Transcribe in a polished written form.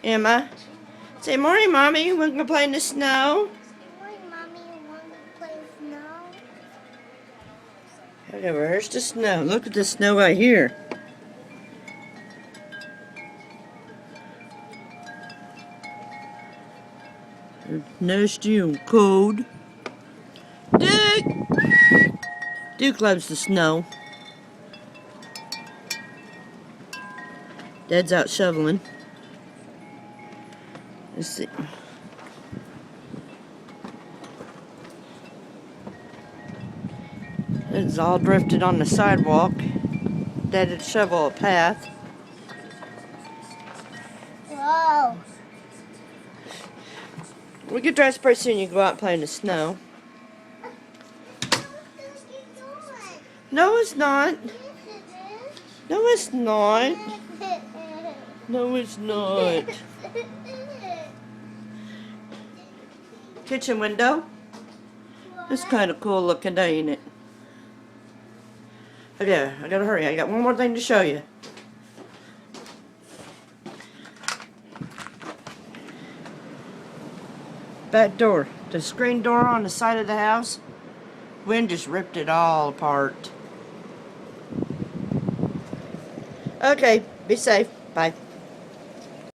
Emma, say morning, Mommy. We're gonna play in the snow. Morning, Mommy. You want to play snow? Okay, where's the snow? Look at the snow right here. It's nasty and cold. Duke! Duke loves the snow. Dad's out shoveling. Let's see. It's all drifted on the sidewalk. Dad had shovel a path. Whoa. We get dressed pretty soon. You go out and play in the snow. No, it's not. No, it's not. No, it's not. Kitchen window. It's kind of cool looking, ain't it? Okay, I gotta hurry. I got one more thing to show you. Back door. The screen door on the side of the house. Wind just ripped it all apart. Okay, be safe. Bye.